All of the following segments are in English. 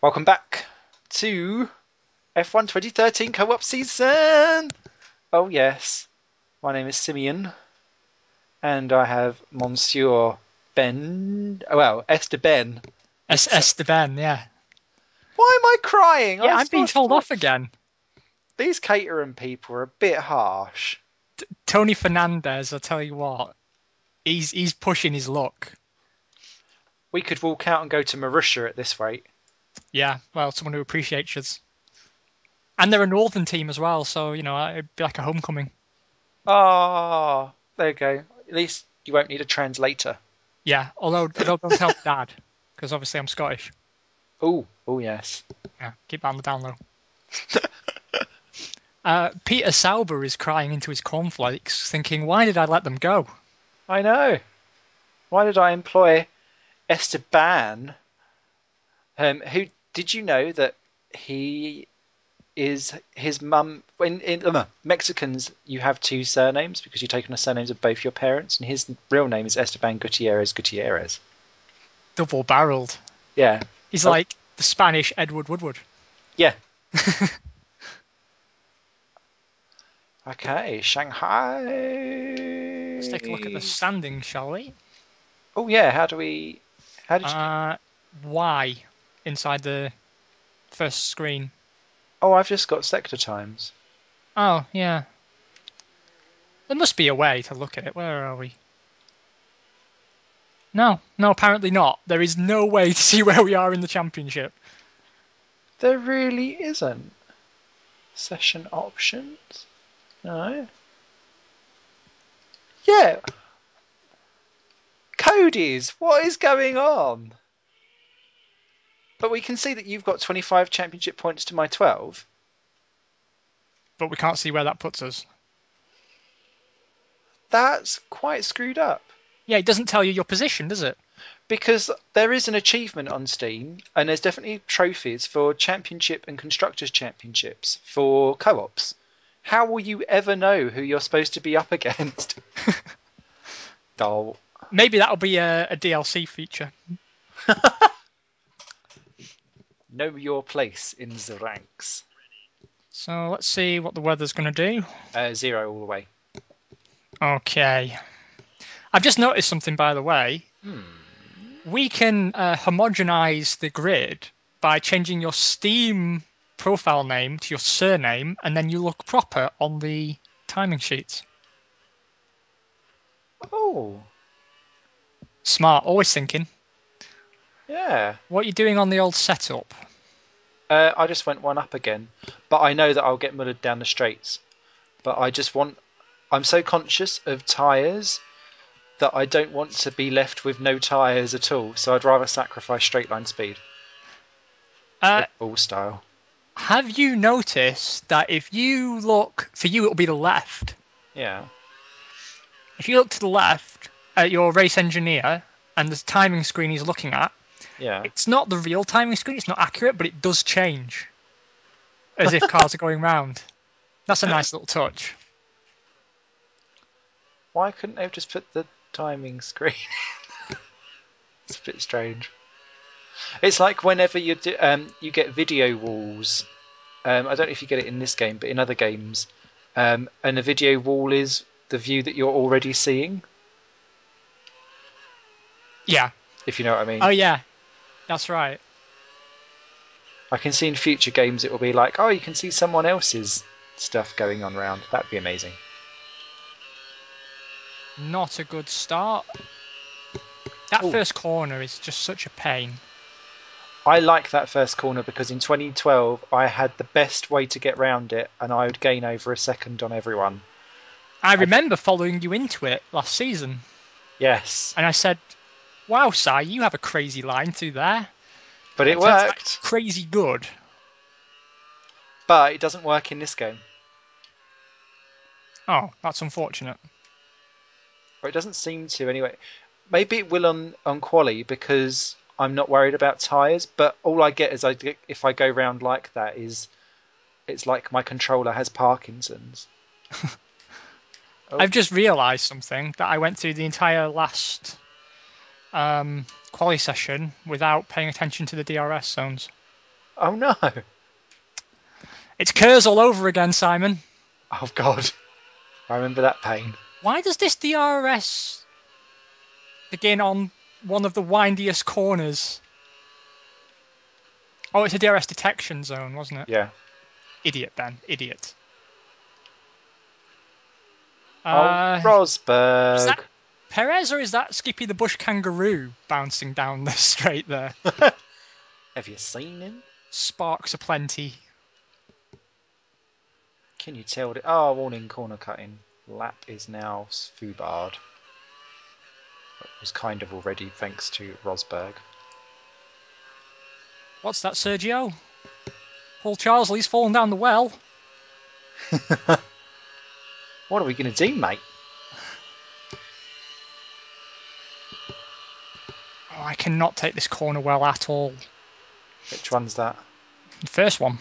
Welcome back to F1 2013 co-op season. Oh yes, my name is Simeon, and I have Monsieur Ben. Well, Esther Ben. Esteban, yeah. Why am I crying? Yeah, I'm being told off again. These Caterham people are a bit harsh. Tony Fernandez, I'll tell you what, he's pushing his luck. We could walk out and go to Marussia at this rate. Yeah, well, someone who appreciates us. And they're a northern team as well, so, you know, it'd be like a homecoming. Ah, there you go. At least you won't need a translator. Yeah, although don't tell Dad, because obviously I'm Scottish. Oh yes. Yeah, keep that on the down low. Peter Sauber is crying into his cornflakes, thinking, why did I let them go? I know. Why did I employ Esteban? Who did you know that he is his mum? In Mexicans, you have two surnames because you take on the surnames of both your parents, and his real name is Esteban Gutierrez. Double-barreled. Yeah. He's like the Spanish Edward Woodward. Yeah. Okay, Shanghai. Let's take a look at the standings, shall we? Oh yeah, how did you... Y inside the first screen. Oh, I've just got sector times. Oh, yeah. There must be a way to look at it. Where are we? No, apparently not. There is no way to see where we are in the championship. There really isn't. Session options? No. Yeah. Cody's, what is going on? But we can see that you've got 25 championship points to my 12. But we can't see where that puts us. That's quite screwed up. Yeah, it doesn't tell you your position, does it? Because there is an achievement on Steam, and there's definitely trophies for championship and constructors championships for co-ops. How will you ever know who you're supposed to be up against? Oh. Maybe that'll be a DLC feature. Know your place in the ranks. So let's see what the weather's going to do. 0 all the way. Okay. I've just noticed something, by the way. We can homogenize the grid by changing your Steam profile name to your surname, and then you look proper on the timing sheets. Oh. Smart, always thinking. Yeah. What are you doing on the old setup? I just went one up again, but I know that I'll get mullered down the straights. But I'm so conscious of tyres that I don't want to be left with no tyres at all, so I'd rather sacrifice straight line speed. All style. Have you noticed that if you look, for you it'll be the left. Yeah. If you look to the left at your race engineer and the timing screen he's looking at, yeah, it's not the real timing screen, it's not accurate, but it does change. As if cars are going round. That's a nice little touch. Why couldn't they have just put the timing screen? It's a bit strange. It's like whenever you get video walls. I don't know if you get it in this game, but in other games, and the video wall is the view that you're already seeing. Yeah. If you know what I mean. Oh yeah, that's right. I can see in future games it will be like, oh, you can see someone else's stuff going on around. That'd be amazing. Not a good start. That first corner is just such a pain. I like that first corner because in 2012 I had the best way to get round it, and I would gain over a second on everyone. I remember following you into it last season. Yes. And I said, wow, Si, you have a crazy line through there. But it worked. Crazy good. But it doesn't work in this game. Oh, that's unfortunate. Or it doesn't seem to anyway. Maybe it will on quali because I'm not worried about tyres, but all I get is if I go round like that is it's like my controller has Parkinson's. Oh. I've just realised something, that I went through the entire last quali session without paying attention to the DRS zones. Oh no! It's Kurz all over again, Simon. Oh god. I remember that pain. Why does this DRS begin on one of the windiest corners? Oh, it's a DRS detection zone, wasn't it? Yeah. Idiot, Ben. Idiot. Oh, Is Rosberg. that Perez or is that Skippy the Bush Kangaroo bouncing down the straight there? Have you seen him? Sparks aplenty. Can you tell? Oh, warning, corner cutting. Lap is now foobarred. It was kind of already thanks to Rosberg. What's that, Sergio? Paul Charlesley's fallen down the well. What are we going to do, mate? Oh, I cannot take this corner well at all. Which one's that? The first one.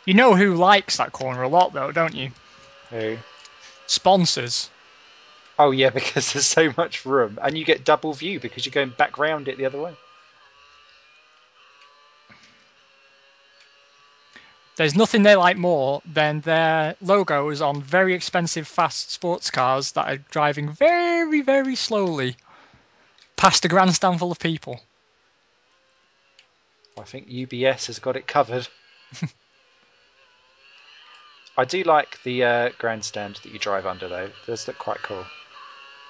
You know who likes that corner a lot, though, don't you? Who? Sponsors. Oh, yeah, because there's so much room. And you get double view because you're going back round it the other way. There's nothing they like more than their logos on very expensive fast sports cars that are driving very, very slowly past a grandstand full of people. I think UBS has got it covered. I do like the grandstand that you drive under, though. It does look quite cool.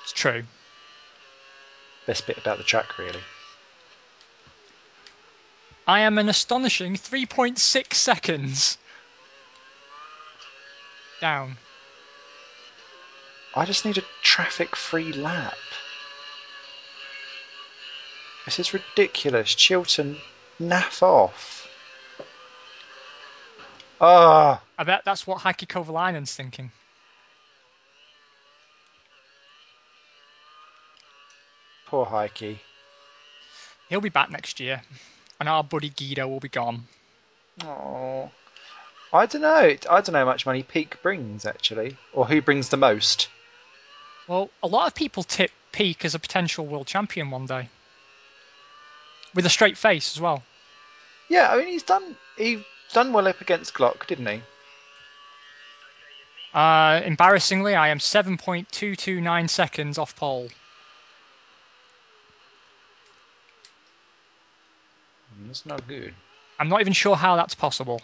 It's true. Best bit about the track, really. I am an astonishing 3.6 seconds down. I just need a traffic-free lap. This is ridiculous. Chilton, naff off. Ah. I bet that's what Heikki Kovalainen's thinking. Poor Heikki. He'll be back next year, and our buddy Guido will be gone. Oh, I don't know. I don't know how much money Peak brings, actually. Or who brings the most. Well, a lot of people tip Peak as a potential world champion one day. With a straight face as well. Yeah, I mean, he done well up against Glock, didn't he? Embarrassingly, I am 7.229 seconds off pole. That's not good. I'm not even sure how that's possible.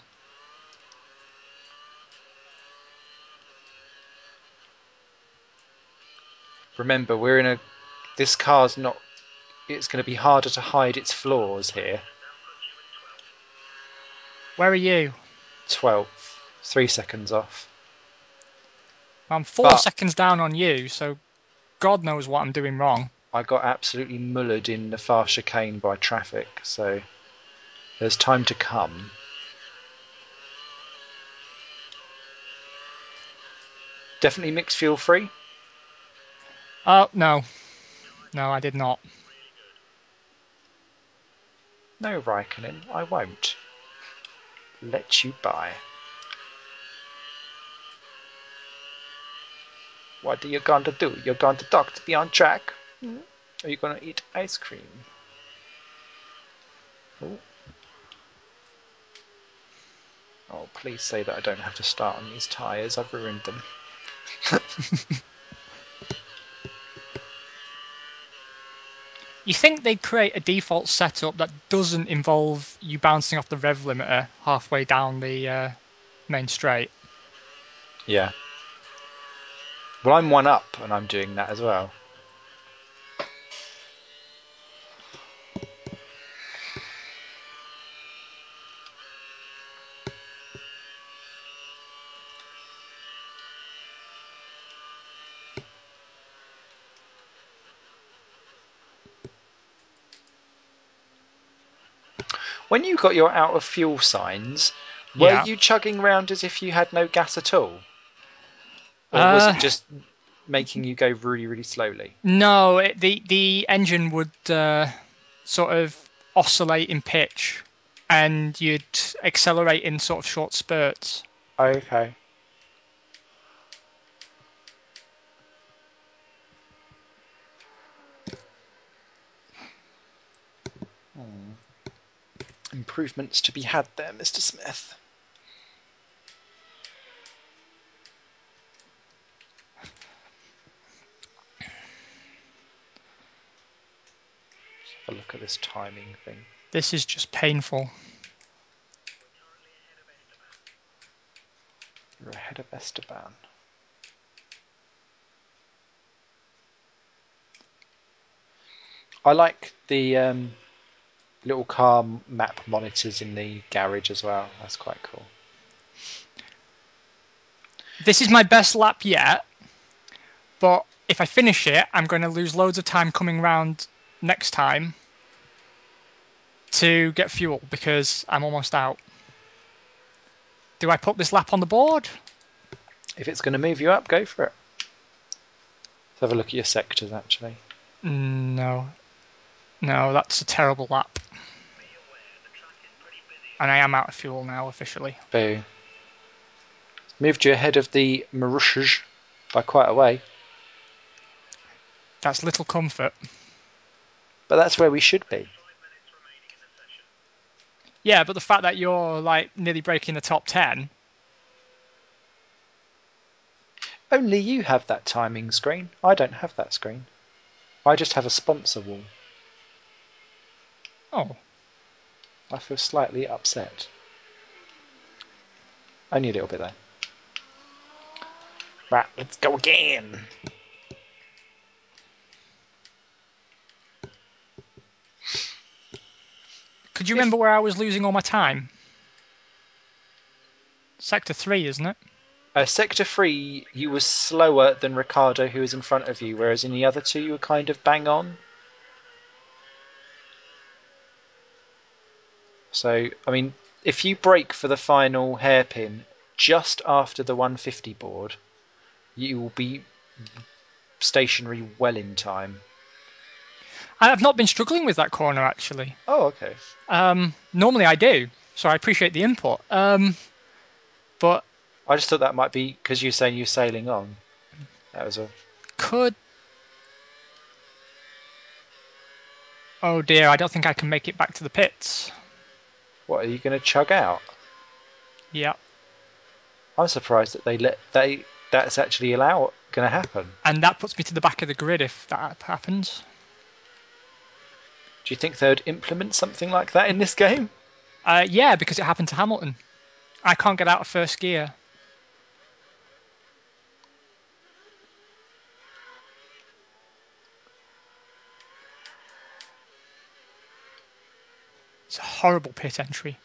Remember, this car's not... It's going to be harder to hide its flaws here. Where are you? 12th. 3 seconds off. I'm 4 seconds down on you, so God knows what I'm doing wrong. I got absolutely mullered in the far chicane by traffic, so there's time to come. Definitely mixed fuel free? Oh, no. No, I did not. No, Raikkonen, I won't let you by. What are you going to do? You're going to talk to me on track? Are you going to eat ice cream? Oh. Oh, please say that I don't have to start on these tyres. I've ruined them. You think they'd create a default setup that doesn't involve you bouncing off the rev limiter halfway down the main straight? Yeah. Well, I'm one up and I'm doing that as well. When you got your out of fuel signs, were you chugging round as if you had no gas at all? Or was it just making you go really, really slowly? No, the engine would sort of oscillate in pitch and you'd accelerate in sort of short spurts. Okay. Improvements to be had there, Mr. Smith. Have a look at this timing thing. This is just painful. You're ahead of Esteban. I like the little car map monitors in the garage as well. That's quite cool. This is my best lap yet, but if I finish it, I'm going to lose loads of time coming round next time to get fuel because I'm almost out. Do I put this lap on the board? If it's going to move you up, go for it. Let's have a look at your sectors, actually. No. No, that's a terrible lap. And I am out of fuel now, officially. Boo. Moved you ahead of the Marushas by quite a way. That's little comfort. But that's where we should be. Yeah, but the fact that you're like nearly breaking the top 10. Only you have that timing screen. I don't have that screen. I just have a sponsor wall. Oh. I feel slightly upset. Only a little bit though. Right, let's go again. Could you remember where I was losing all my time? Sector 3, isn't it? Sector 3, you were slower than Ricardo, who was in front of you, whereas in the other two, you were kind of bang on. So, I mean, if you brake for the final hairpin just after the 150 board, you will be stationary well in time. I've not been struggling with that corner, actually. Oh, okay. Normally I do, so I appreciate the input. But I just thought that might be because you're saying you're sailing on. That was a... Could... Oh dear, I don't think I can make it back to the pits. What, are you going to chug out? Yeah. I'm surprised that that's actually going to happen. And that puts me to the back of the grid if that happens. Do you think they would implement something like that in this game? Yeah, because it happened to Hamilton. I can't get out of first gear. It's a horrible pit entry.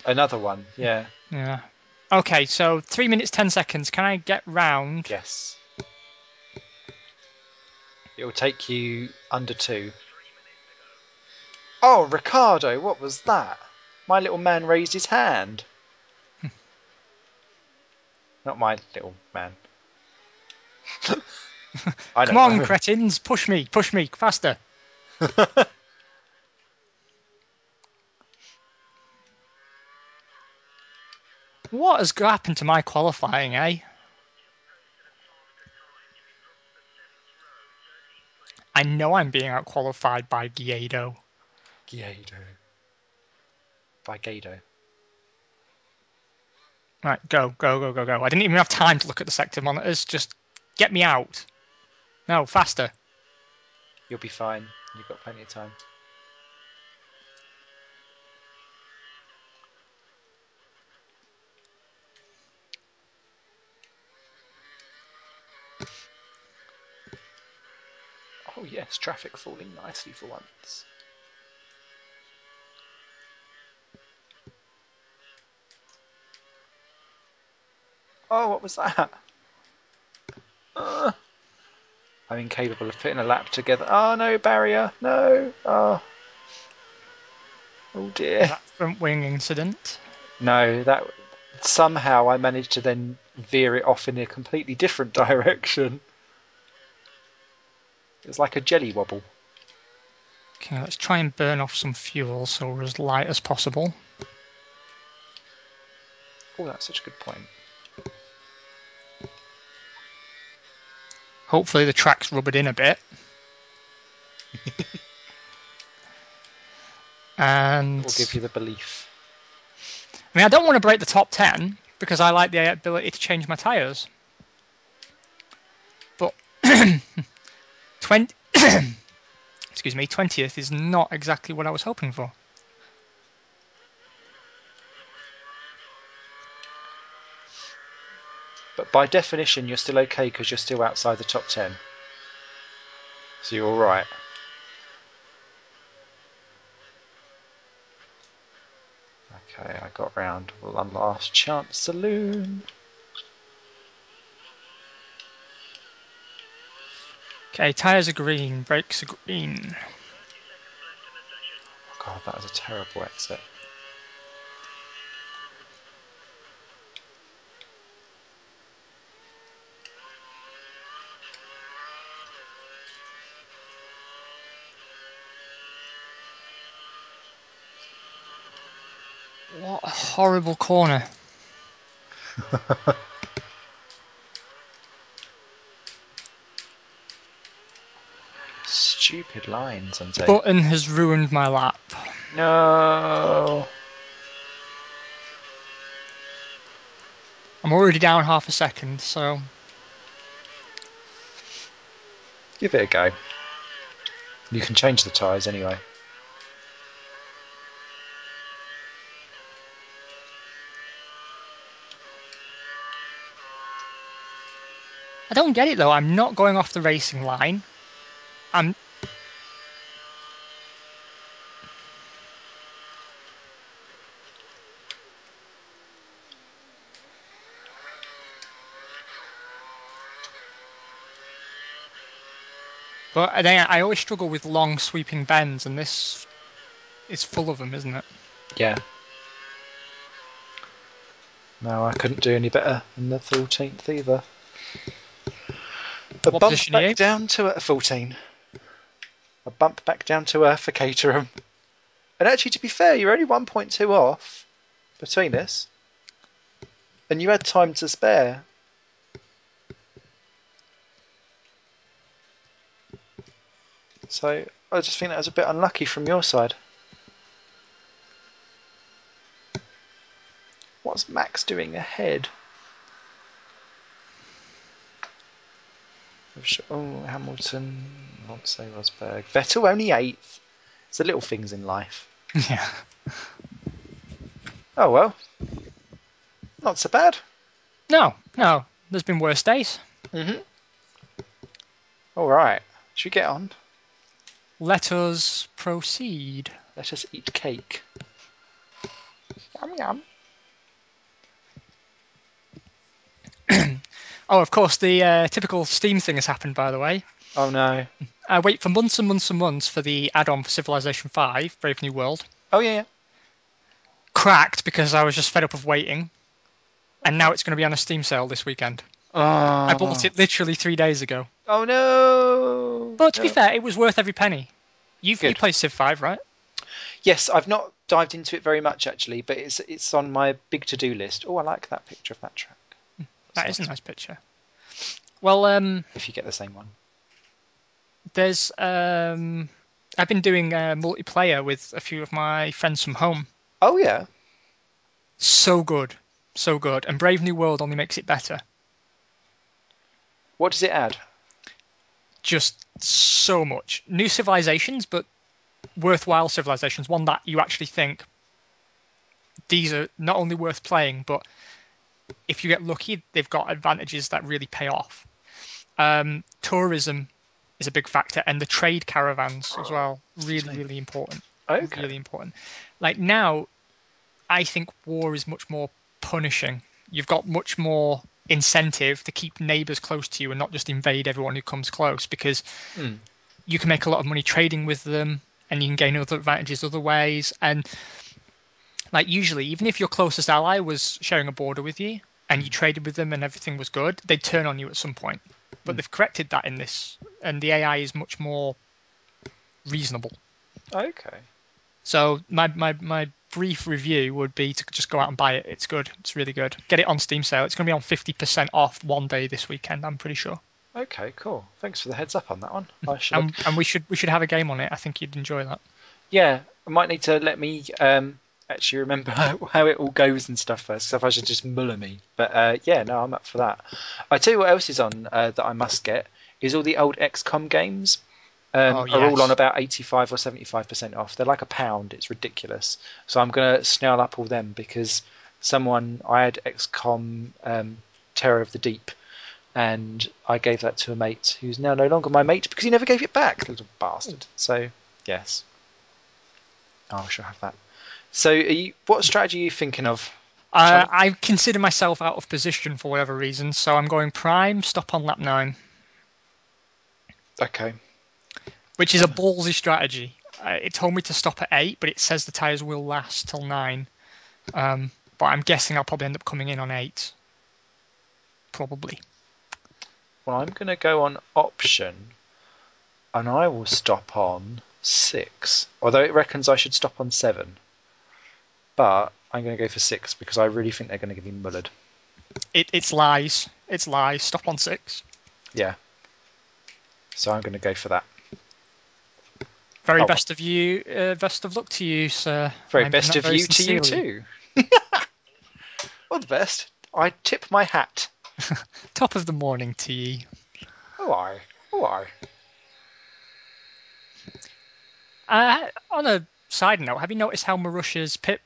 Another one, yeah. Yeah. Okay, so 3 minutes 10 seconds. Can I get round? Yes. It will take you under 2. Oh, Ricardo, what was that? My little man raised his hand. Not my little man. Come on, cretins, push me, faster. What has happened to my qualifying, eh? I know I'm being out-qualified by Guido. By Gado. Right, go. I didn't even have time to look at the sector monitors. Just get me out. No, faster. You'll be fine. You've got plenty of time. Oh yes, traffic falling nicely for once. Oh, what was that? I'm incapable of putting a lap together. Oh no, barrier, no. Oh dear. That front wing incident. No, that somehow I managed to then veer it off in a completely different direction. It was like a jelly wobble. Okay, let's try and burn off some fuel so we're as light as possible. Oh, that's such a good point. Hopefully the track's rubbered in a bit. And Will give you the belief. I mean, I don't want to break the top 10 because I like the ability to change my tyres. But 20th is not exactly what I was hoping for. But by definition, you're still okay because you're still outside the top 10. So you're all right. Okay, I got round one last chance saloon. Okay, tyres are green, brakes are green. Oh God, that was a terrible exit. What a horrible corner. Stupid lines, I'm saying. Button has ruined my lap. No. I'm already down half a second, so... Give it a go. You can change the tyres anyway. I don't get it though, I'm not going off the racing line. But then I always struggle with long sweeping bends, and this is full of them, isn't it? Yeah. No, I couldn't do any better than the 14th either. A What bump position are you? back down to 14. A bump back down to Earth for Caterham. And actually, to be fair, you're only 1.2 off between us. And you had time to spare. So I just think that was a bit unlucky from your side. What's Max doing ahead? Oh, Hamilton, won't say Rosberg. Vettel only 8th. It's the little things in life. Yeah. Oh well. Not so bad. No. There's been worse days. Alright. Should we get on? Let us proceed. Let us eat cake. Yum yum. Oh, of course, the typical Steam thing has happened, by the way. Oh no. I wait for months and months and months for the add-on for Civilization 5, Brave New World. Oh yeah. Cracked because I was just fed up of waiting. And now it's going to be on a Steam sale this weekend. Oh. I bought it literally 3 days ago. Oh no. But to be fair, it was worth every penny. You play Civ 5, right? Yes, I've not dived into it very much actually, but it's on my big to-do list. Oh, I like that picture of that track. That is a nice picture. Well, if you get the same one. There's I've been doing multiplayer with a few of my friends from home. Oh yeah. So good. And Brave New World only makes it better. What does it add? Just so much. New civilizations, but worthwhile civilizations. One that you actually think these are not only worth playing, but if you get lucky, they've got advantages that really pay off. Tourism is a big factor, and the trade caravans as well. Really important. Okay. Really important. Like now, I think war is much more punishing. You've got much more incentive to keep neighbors close to you and not just invade everyone who comes close, because you can make a lot of money trading with them, and you can gain other advantages other ways. And like usually, even if your closest ally was sharing a border with you and you traded with them and everything was good, they'd turn on you at some point. But they've corrected that in this, and the AI is much more reasonable. Okay. So my brief review would be to just go out and buy it. It's good. It's really good. Get it on Steam sale. It's going to be on 50% off one day this weekend, I'm pretty sure. Okay, cool. Thanks for the heads up on that one. I should and we should have a game on it. I think you'd enjoy that. Yeah. might need to let me actually remember how it all goes and stuff first. So if I should just muller me. But yeah, no, I'm up for that. I tell you what else is on that I must get is all the old XCOM games. Oh Are all on yes. about 85 or 75% off. They're like £1. It's ridiculous. So I'm going to snail up all them because I had XCOM Terror of the Deep, and I gave that to a mate who's now no longer my mate because he never gave it back, little bastard. So yes, I shall have that. So what strategy are you thinking of? I consider myself out of position for whatever reason, so I'm going prime, stop on lap 9. Okay. Which is a ballsy strategy. It told me to stop at 8, but it says the tyres will last till 9. But I'm guessing I'll probably end up coming in on 8. Probably. Well, I'm going to go on option, and I will stop on 6. Although it reckons I should stop on 7. But I'm going to go for 6 because I really think they're going to give me mullered. It's lies. It's lies. Stop on 6. Yeah. So I'm going to go for that. Very best of you. Best of luck to you, sir. Very best of you to you too. All the best. I tip my hat. Top of the morning to ye. Oh, I. On a side note, have you noticed how Marusha's pit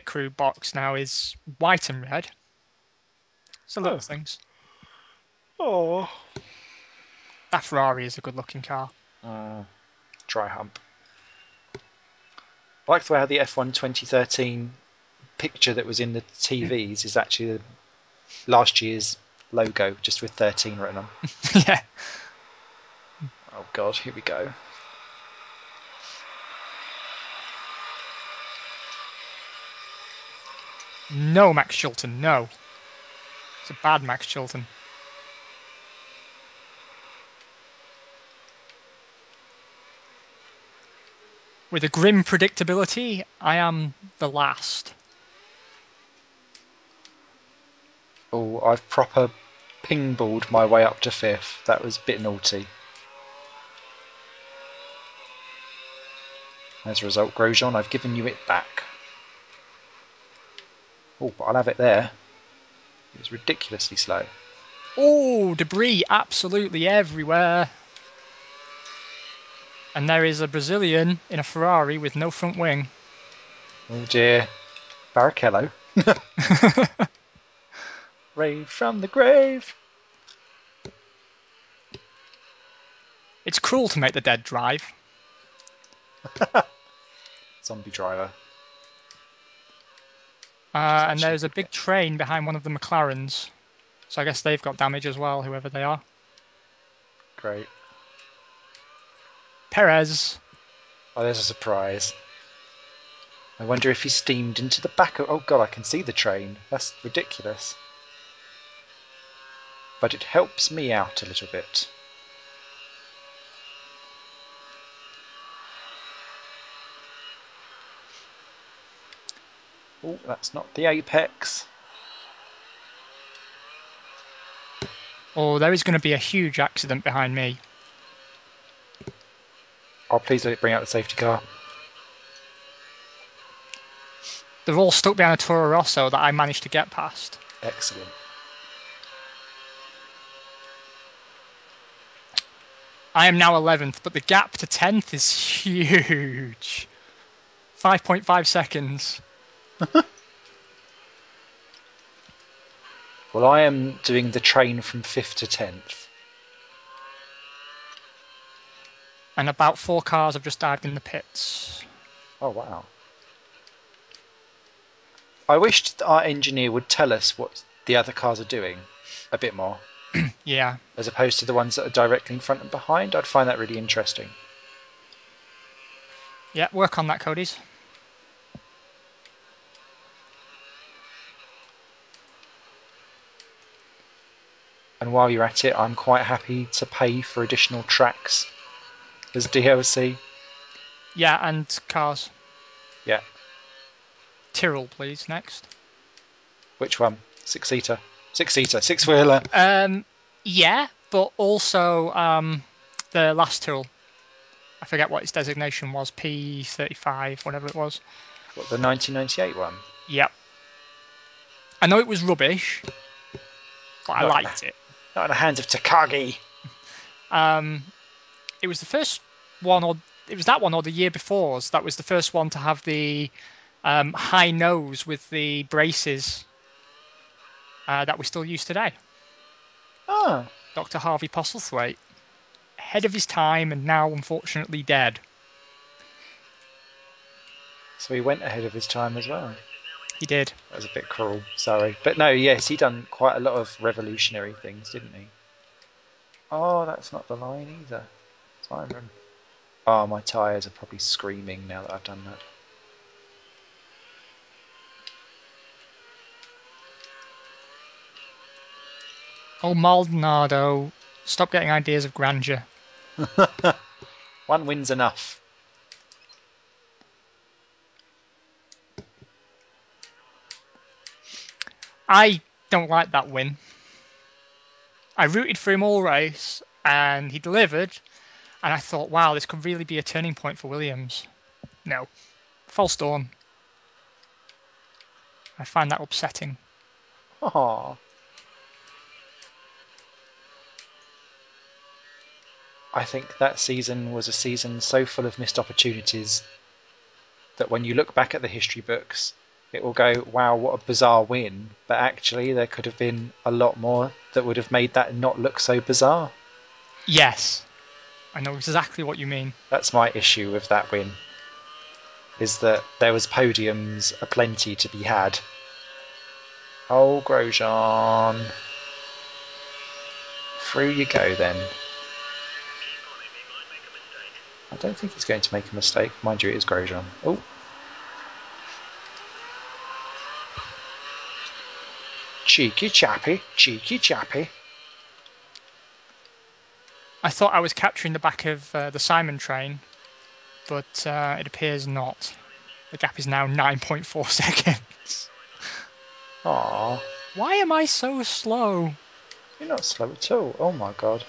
crew box now is white and red? It's the little things. Oh. That Ferrari is a good looking car. Dry hump. I like the way how the F1 2013 picture that was in the TVs is actually last year's logo, just with 13 written on. Yeah. Oh God, here we go. No, Max Chilton, no. It's a bad Max Chilton. With a grim predictability, I am the last. Oh, I've proper ping-balled my way up to 5th. That was a bit naughty. As a result, Grosjean, I've given you it back. Oh, but I'll have it there. It was ridiculously slow. Oh, debris absolutely everywhere. And there is a Brazilian in a Ferrari with no front wing. Oh dear. Barrichello. Rave from the grave. It's cruel to make the dead drive. Zombie driver. And there's a big train behind one of the McLarens. So I guess they've got damage as well, whoever they are. Great. Perez. Oh, there's a surprise. I wonder if he steamed into the back of... Oh God, I can see the train. That's ridiculous. But it helps me out a little bit. Oh, that's not the apex. Oh, there is going to be a huge accident behind me. Oh, please don't bring out the safety car. They're all stuck behind a Toro Rosso that I managed to get past. Excellent. I am now 11th, but the gap to 10th is huge. 5.5 seconds. Well, I am doing the train from 5th to 10th. And about 4 cars have just dived in the pits. Oh, wow. I wished our engineer would tell us what the other cars are doing a bit more. Yeah. As opposed to the ones that are directly in front and behind. I'd find that really interesting. Yeah, work on that, Cody's. And while you're at it, I'm quite happy to pay for additional tracks as DLC. Yeah, and cars. Yeah. Tyrrell, please, next. Which one? 6-seater? 6-seater, 6-wheeler. Yeah, but also the last Tyrrell. I forget what its designation was, P35, whatever it was. What, the 1998 one? Yep. I know it was rubbish, but I liked it. Not in the hands of Takagi. It was the first one, or it was that one, or the year before's. That was the first one to have the high nose with the braces that we still use today. Ah. Dr. Harvey Postlethwaite, ahead of his time and now unfortunately dead. So he went ahead of his time as well. He did. That was a bit cruel, sorry. But no, yes, he done quite a lot of revolutionary things, didn't he? Oh, that's not the line either. Simon. Oh, my tyres are probably screaming now that I've done that. Oh, Maldonado, stop getting ideas of grandeur. One win's enough. I don't like that win. I rooted for him all race, and he delivered, and I thought, wow, this could really be a turning point for Williams. No. False dawn. I find that upsetting. Aww. I think that season was a season so full of missed opportunities that when you look back at the history books, it will go, wow, what a bizarre win. But actually, there could have been a lot more that would have made that not look so bizarre. Yes. I know exactly what you mean. That's my issue with that win, is that there was podiums aplenty to be had. Oh, Grosjean. Through you go then. I don't think he's going to make a mistake. Mind you, it is Grosjean. Oh. Cheeky chappy, cheeky chappy. I thought I was capturing the back of the Simon train, but it appears not. The gap is now 9.4 seconds. Aww. Why am I so slow? You're not slow at all. Oh my god.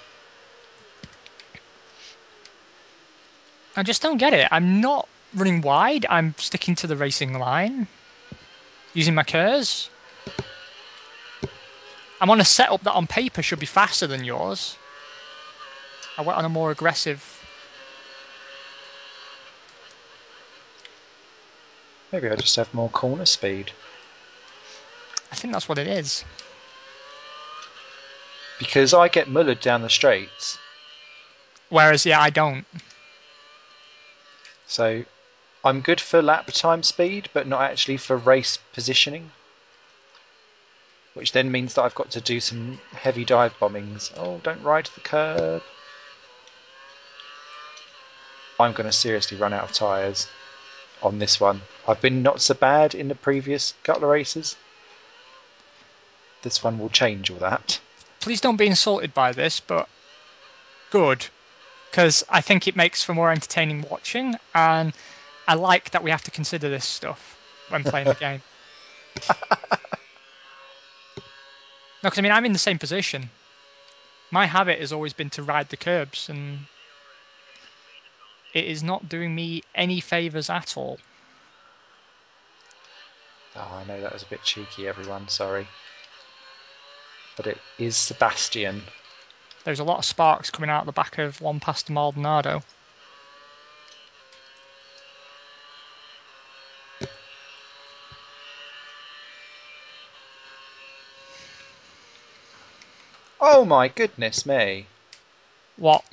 I just don't get it. I'm not running wide. I'm sticking to the racing line. Using my KERS. I'm on a setup that on paper should be faster than yours. I went on a more aggressive... Maybe I just have more corner speed. I think that's what it is. Because I get mullered down the straights. Whereas, yeah, I don't. So I'm good for lap time speed, but not actually for race positioning. Which then means that I've got to do some heavy dive bombings. Oh, don't ride the curb. I'm going to seriously run out of tyres on this one. I've been not so bad in the previous couple of races. This one will change all that. Please don't be insulted by this, but good. Because I think it makes for more entertaining watching, and I like that we have to consider this stuff when playing the game. No, because I mean, I'm in the same position. My habit has always been to ride the curbs, and it is not doing me any favours at all. Oh, I know that was a bit cheeky, everyone, sorry. But it is Sebastian. There's a lot of sparks coming out the back of one past Maldonado. Oh my goodness me. What?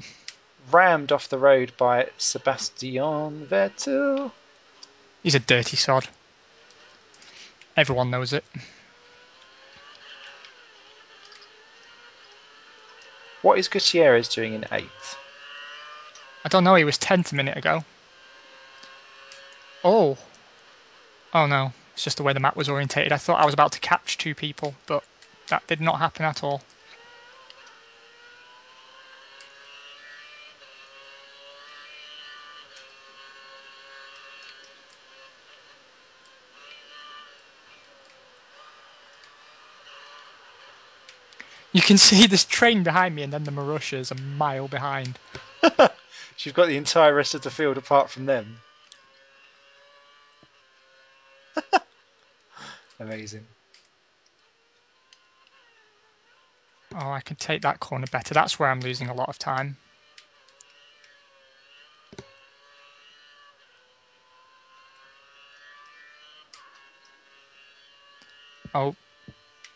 Rammed off the road by Sebastian Vettel. He's a dirty sod. Everyone knows it. What is Gutierrez doing in 8th? I don't know, he was 10th a minute ago. Oh. Oh no, it's just the way the map was orientated. I thought I was about to catch two people, but that did not happen at all. You can see this train behind me and then the Marussia's a mile behind. She's got the entire rest of the field apart from them. Amazing. Oh, I can take that corner better. That's where I'm losing a lot of time. Oh,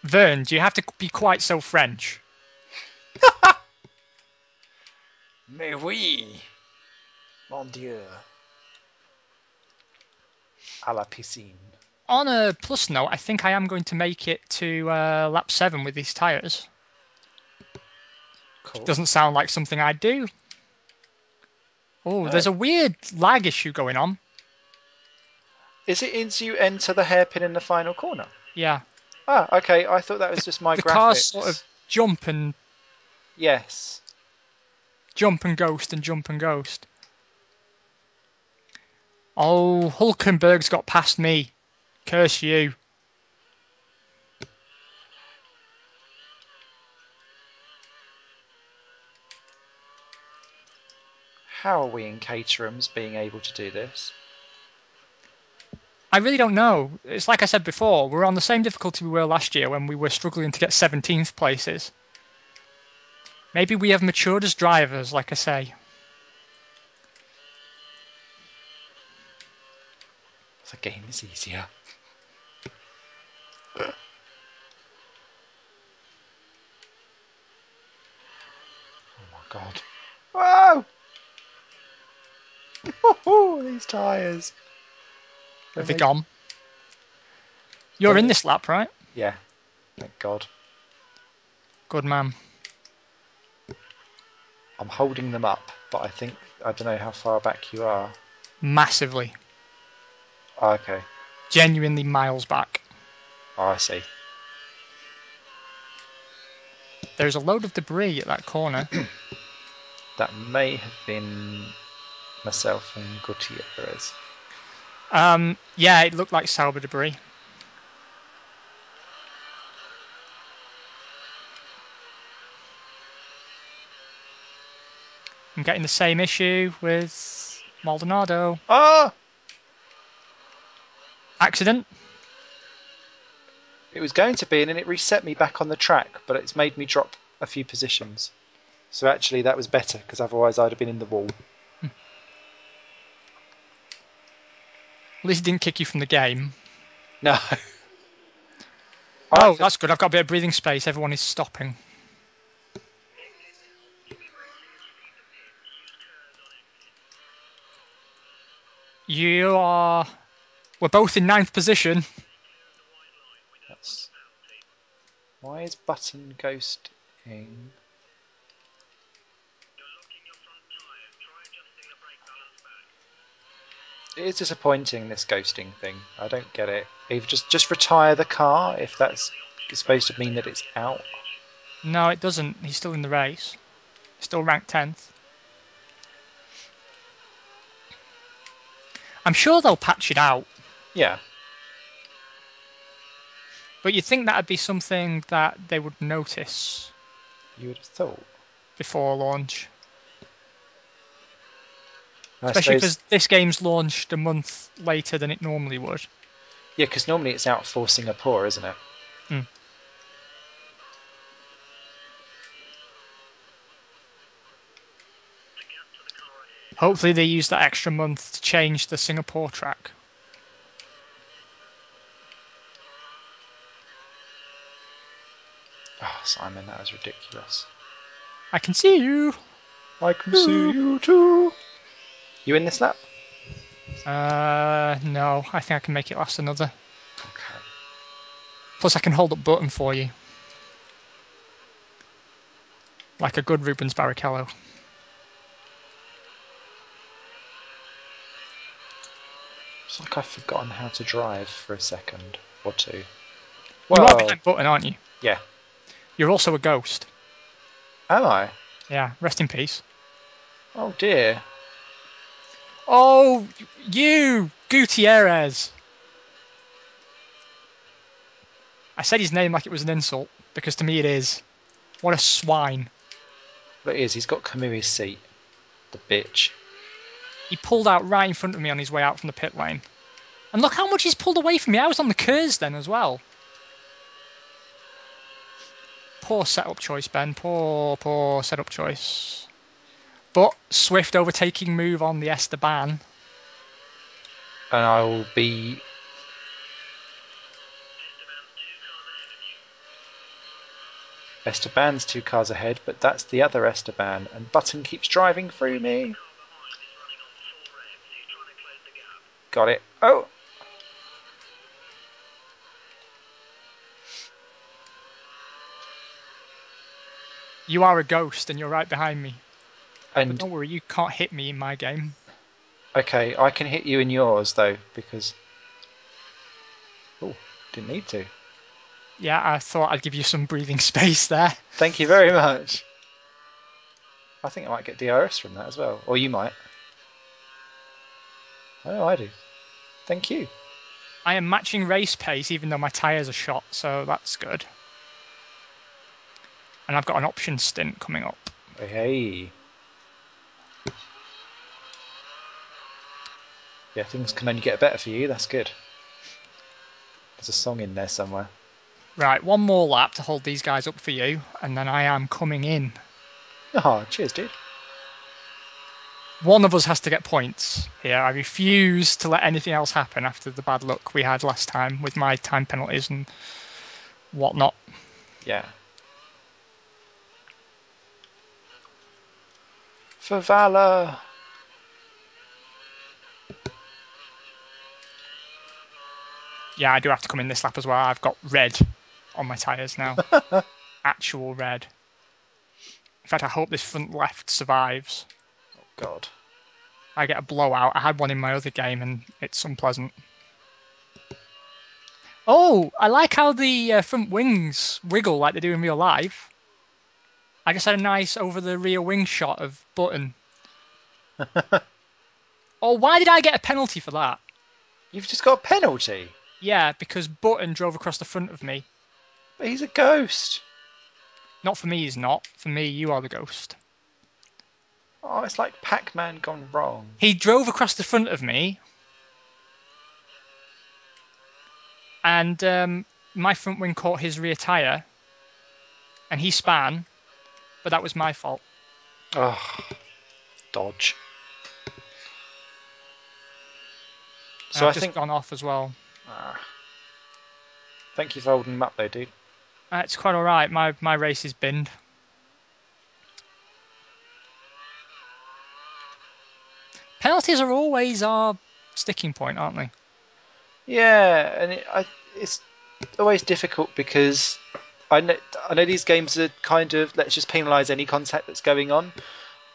Vern, do you have to be quite so French? Mais oui. Mon Dieu. À la piscine. On a plus note, I think I am going to make it to lap 7 with these tyres. Cool. Doesn't sound like something I'd do. Oh, there's a weird lag issue going on. Is it as you enter the hairpin in the final corner? Yeah. Ah, okay. I thought that was just my graphics. The cars sort of jump and... Yes. Jump and ghost and jump and ghost. Oh, Hulkenberg's got past me. Curse you. How are we in Caterham's being able to do this? I really don't know. It's like I said before, we're on the same difficulty we were last year when we were struggling to get 17th places. Maybe we have matured as drivers, like I say. The game is easier. Oh my god. Whoa! These tyres. Have they gone? You're in this lap, right? Yeah. Thank God. Good man. I'm holding them up, but I don't know how far back you are. Massively. Oh, okay. Genuinely miles back. Oh, I see. There's a load of debris at that corner. That may have been myself and Gutierrez. Yeah, it looked like Sauber debris. I'm getting the same issue with Maldonado. Ah! Accident. It was going to be, and then it reset me back on the track, but it's made me drop a few positions. So actually that was better, because otherwise I'd have been in the wall. At least it didn't kick you from the game. No. Oh, that's good. I've got a bit of breathing space. Everyone is stopping. We're both in 9th position. Why is Button ghosting? It is disappointing, this ghosting thing. I don't get it. If just retire the car if that's supposed to mean that it's out. No, it doesn't. He's still in the race. Still ranked 10th. I'm sure they'll patch it out. Yeah. But you'd think that'd be something that they would notice. You would have thought. Before launch. I Especially suppose... because this game's launched a month later than it normally would. Yeah, because normally it's out for Singapore, isn't it? Mm. Hopefully they use that extra month to change the Singapore track. Oh, Simon, that was ridiculous. I can see you. I can see you too. You in this lap? No. I think I can make it last another. Okay. Plus I can hold up button for you. Like a good Rubens Barrichello. It's like I've forgotten how to drive for a second or two. You are behind button, aren't you? Yeah. You're also a ghost. Am I? Yeah, rest in peace. Oh dear. Oh, you! Gutierrez! I said his name like it was an insult, because to me it is. What a swine. But it is, he's got Kamui's seat. The bitch. He pulled out right in front of me on his way out from the pit lane. And look how much he's pulled away from me. I was on the Kers then as well. Poor setup choice, Ben. Poor setup choice. But swift overtaking move on the Esteban. And I will be... Esteban's 2 cars ahead, but that's the other Esteban. And Button keeps driving through me. Got it. Oh! You are a ghost and you're right behind me. And but don't worry, you can't hit me in my game. Okay, I can hit you in yours though, because... Oh, didn't need to. Yeah, I thought I'd give you some breathing space there. Thank you very much. I think I might get DRS from that as well. Or you might. Oh, I do. Thank you. I am matching race pace even though my tyres are shot, so that's good. And I've got an option stint coming up. Hey. Yeah, things can only get better for you. That's good. There's a song in there somewhere. Right, one more lap to hold these guys up for you, and then I am coming in. Oh, cheers, dude. One of us has to get points here. I refuse to let anything else happen after the bad luck we had last time with my time penalties and whatnot. Yeah. For Valor. Yeah, I do have to come in this lap as well. I've got red on my tyres now. Actual red. In fact, I hope this front left survives. Oh, God. I get a blowout. I had one in my other game and it's unpleasant. Oh, I like how the front wings wiggle like they do in real life. I just had a nice over the rear wing shot of Button. Oh, why did I get a penalty for that? You've just got a penalty. Yeah, because Button drove across the front of me. But he's a ghost. Not for me, he's not. For me, you are the ghost. Oh, it's like Pac-Man gone wrong. He drove across the front of me. And my front wing caught his rear tyre. And he span. But that was my fault. Oh, dodge. So I've I think just gone off as well. Thank you for holding him up though, dude. It's quite alright. My race is binned. Penalties are always our sticking point, aren't they? Yeah, and it's always difficult because I know these games are kind of let's just penalise any contact that's going on,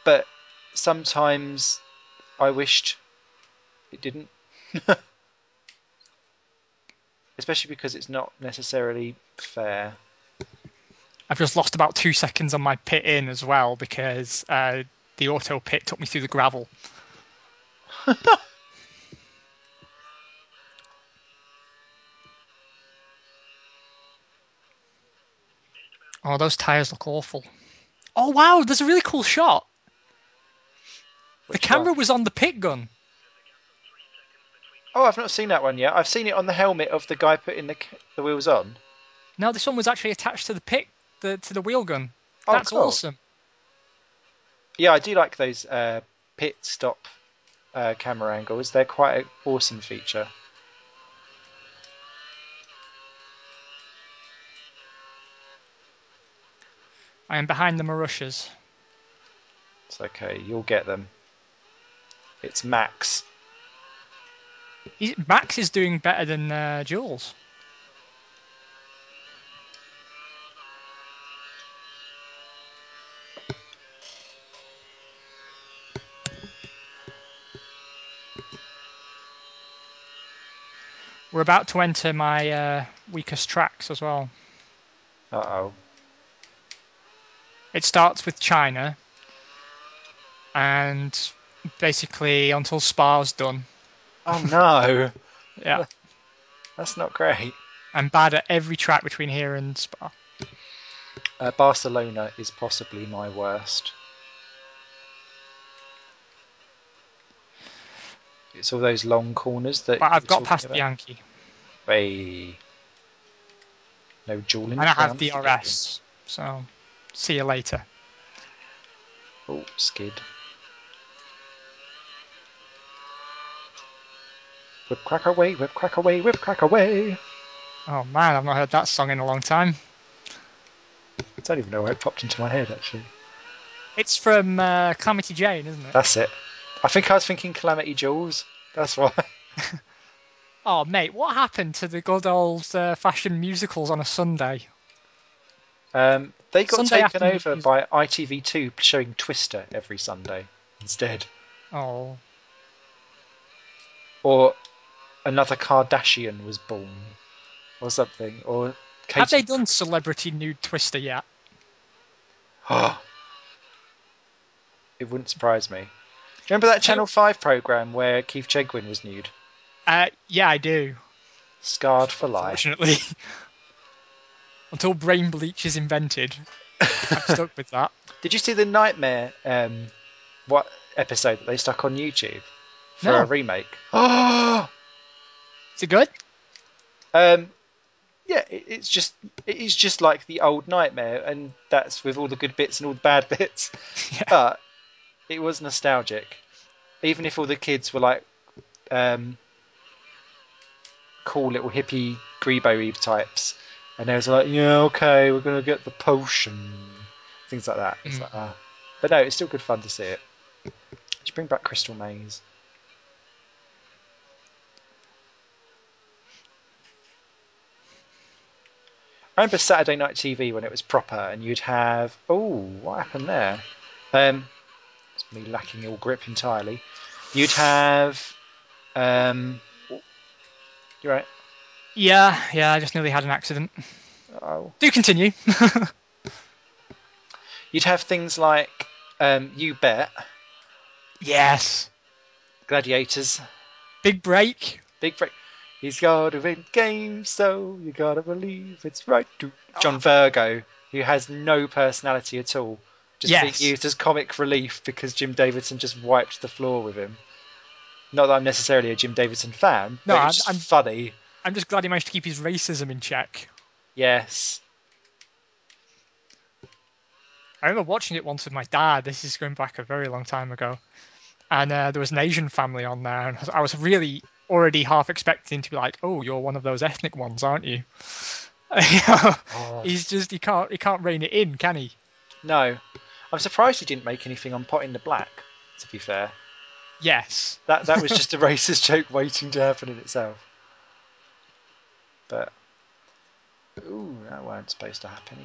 but sometimes I wished it didn't. Especially because it's not necessarily fair. I've just lost about 2 seconds on my pit in as well because the auto pit took me through the gravel. Oh, those tyres look awful. Oh, wow, there's a really cool shot. Which the camera one? was on the pit gun. Oh, I've not seen that one yet. I've seen it on the helmet of the guy putting the wheels on. No, this one was actually attached to the pit, to the wheel gun. Oh, That's cool. awesome. Yeah, I do like those pit stop camera angles. They're quite an awesome feature. I am behind the Marushas. It's okay, you'll get them. It's Max. Max is doing better than Jules. We're about to enter my weakest tracks as well. Uh-oh. It starts with China, and basically until Spa's done. Oh no! Yeah. That's not great. I'm bad at every track between here and Spa. Barcelona is possibly my worst. It's all those long corners that But you I've were got talking past about. Bianchi. Hey, no dueling And I have triumph for you. DRS. So, see you later. Oh, skid. Whip crack away, whip crack away, whip crack away. Oh man, I've not heard that song in a long time. I don't even know where it popped into my head, actually. It's from Calamity Jane, isn't it? That's it. I think I was thinking Calamity Jewels. That's why. Oh mate, what happened to the good old fashioned musicals on a Sunday? They got Sunday taken afternoon over by ITV2 showing Twister every Sunday instead. Oh. Or another Kardashian was born. Or something. Or Katy... Have they done Celebrity Nude Twister yet? It wouldn't surprise me. Remember that Channel 5 programme where Keith Chegwin was nude? Yeah, I do. Scarred for life. Unfortunately. Until brain bleach is invented. I'm stuck with that. Did you see the Nightmare what episode that they stuck on YouTube for No. a remake? Oh! Is it good? Yeah, it is just like the old Nightmare, and that's with all the good bits and all the bad bits. Yeah. But it was nostalgic, even if all the kids were like cool little hippie Grebo types, and they was like, yeah, okay, we're gonna get the potion, things like that. It's like, but no, it's still good fun to see it. Just bring back Crystal Maze. I remember Saturday night TV when it was proper, and you'd have what happened there? It's me lacking all grip entirely. You'd have you're right. Yeah, I just nearly had an accident. Oh. Do continue. You'd have things like You Bet. Yes. Gladiators. Big break. Big break. He's got to win games, so you gotta believe it's right to. John Virgo, who has no personality at all, just being used as comic relief because Jim Davidson just wiped the floor with him. Not that I'm necessarily a Jim Davidson fan, but it's just funny. I'm just glad he managed to keep his racism in check. Yes. I remember watching it once with my dad. This is going back a very long time ago. And there was an Asian family on there. And I was really already half expecting to be like, oh, you're one of those ethnic ones, aren't you? He's just, he can't rein it in, can he? No. I'm surprised he didn't make anything on Pot in the Black, to be fair. Yes. That was just a racist joke waiting to happen in itself. But, that weren't supposed to happen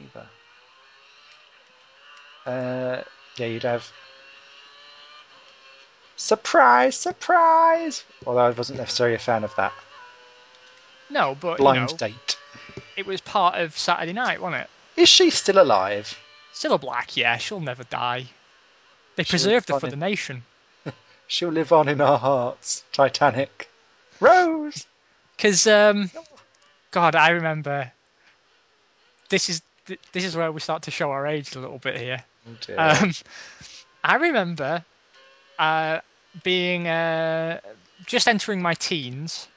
either. Yeah, you'd have surprise, surprise. Although I wasn't necessarily a fan of that. No, but Blind date. It was part of Saturday night, wasn't it? Is she still alive? Cilla Black, yeah, she'll never die. They preserved her for the nation. She'll live on in our hearts. Titanic. Rose! Because, God, I remember... This is where we start to show our age a little bit here. Oh dear. I remember being just entering my teens,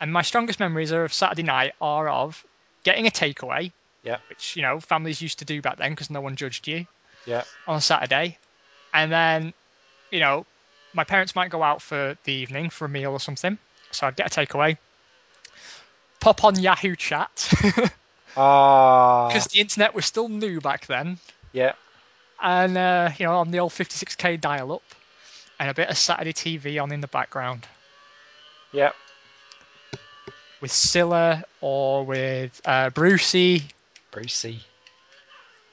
and my strongest memories of Saturday night are of getting a takeaway, which families used to do back then because no one judged you, on a Saturday, and then my parents might go out for the evening for a meal or something, so I'd get a takeaway, pop on Yahoo Chat. Because the internet was still new back then. Yeah. And, on the old 56k dial-up, and a bit of Saturday TV on in the background. Yeah. With Scylla, or with Brucey.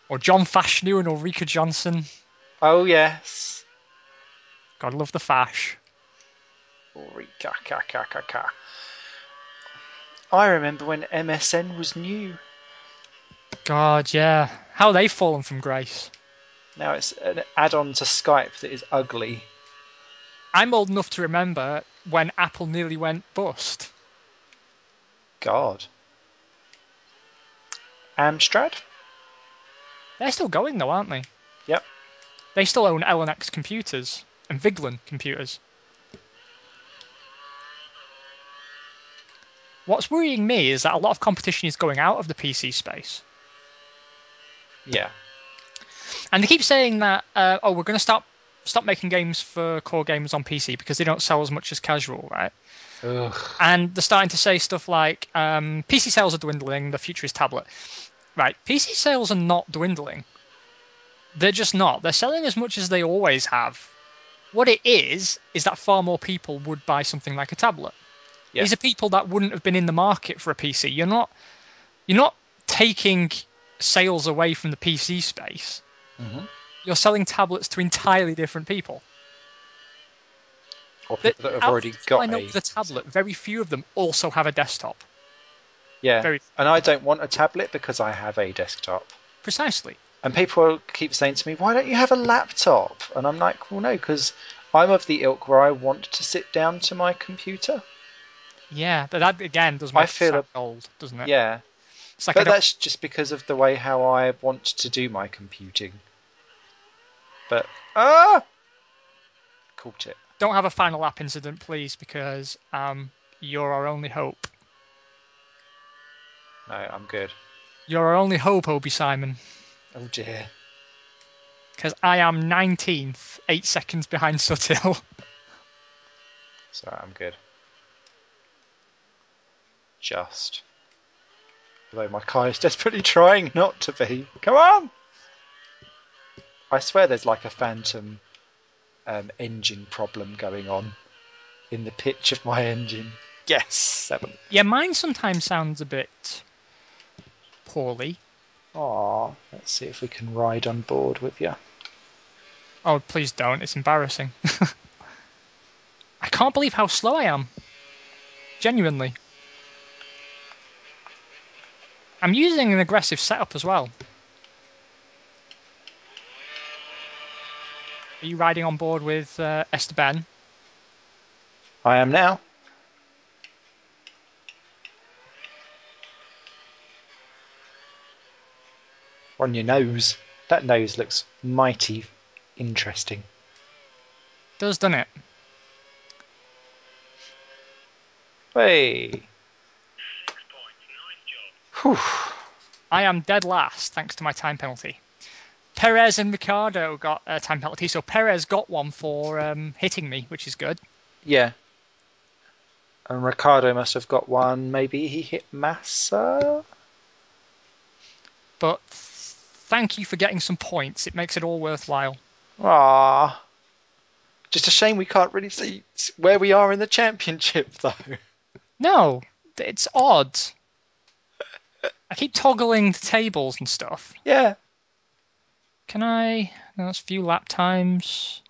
Or John Fashanu and Ulrika Johnson. Oh, yes. God, love the Fash. Ulrika, I remember when MSN was new. God, yeah. How they've fallen from grace. Now it's an add-on to Skype that is ugly. I'm old enough to remember when Apple nearly went bust. God. Amstrad? They're still going though, aren't they? Yep. They still own LNX computers and Viglin computers. What's worrying me is that a lot of competition is going out of the PC space. Yeah. And they keep saying that, we're going to stop making games for core gamers on PC because they don't sell as much as casual, right? Ugh. And they're starting to say stuff like, PC sales are dwindling, the future is tablet. Right, PC sales are not dwindling. They're just not. They're selling as much as they always have. What it is that far more people would buy something like a tablet. Yeah. These are people that wouldn't have been in the market for a PC. You're not taking sales away from the PC space. Mm-hmm. You're selling tablets to entirely different people. Or people that have already got I know with a tablet, very few of them also have a desktop. Yeah, and I don't want a tablet because I have a desktop. Precisely. And people keep saying to me, why don't you have a laptop? And I'm like, well, no, because I'm of the ilk where I want to sit down to my computer. Yeah, but that, again, does make it sound old, doesn't it? Yeah. It's like but that's just because of the way how I want to do my computing. But, caught it. Don't have a final lap incident, please, because you're our only hope. No, I'm good. You're our only hope, Obi Simon. Oh dear. Because I am 19th, 8 seconds behind Suthill. So I'm good. Just. Although my car is desperately trying not to be. Come on! I swear there's like a phantom engine problem going on in the pitch of my engine. Yes, 7. Yeah, mine sometimes sounds a bit poorly. Aw, let's see if we can ride on board with you. Oh, please don't. It's embarrassing. I can't believe how slow I am. Genuinely. I'm using an aggressive setup as well. Are you riding on board with Esteban? I am now. On your nose. That nose looks mighty interesting. Does, doesn't it? Hey. Whew. I am dead last thanks to my time penalty. Perez and Ricciardo got a time penalty, so Perez got one for hitting me, which is good. Yeah. And Ricciardo must have got one. Maybe he hit Massa? But thank you for getting some points. It makes it all worthwhile. Ah, just a shame we can't really see where we are in the championship, though. No, it's odd. I keep toggling the tables and stuff. Yeah. Can I? No, that's view lap times.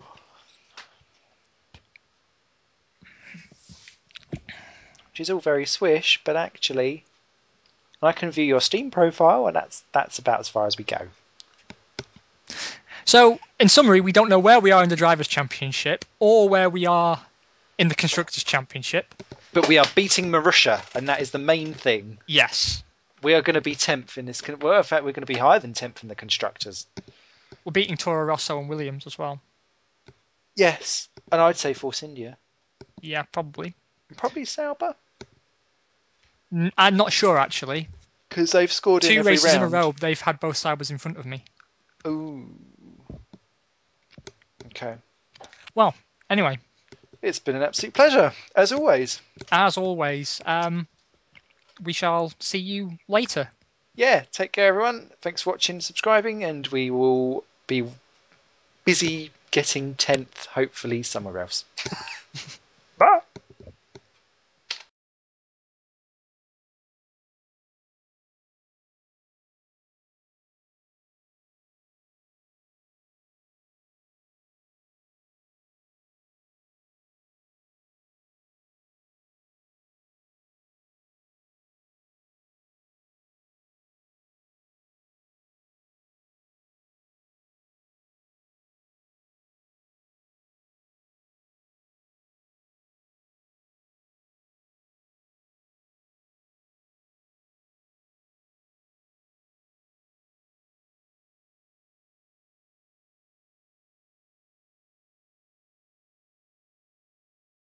Which is all very swish, but actually, I can view your Steam profile, and that's about as far as we go. So, in summary, we don't know where we are in the Drivers' Championship or where we are in the Constructors' Championship. But we are beating Marussia, and that is the main thing. Yes. We are going to be 10th in this. Well, in fact, we're going to be higher than 10th in the Constructors. We're beating Toro Rosso and Williams as well. Yes, and I'd say Force India. Yeah, probably. Probably Sauber. I'm not sure, actually. Because they've scored in every round. 2 races in a row, they've had both Saubers in front of me. Ooh. Okay. Well, anyway. It's been an absolute pleasure, as always. As always. We shall see you later. Yeah, take care, everyone. Thanks for watching and subscribing, and we will be busy getting 10th, hopefully, somewhere else.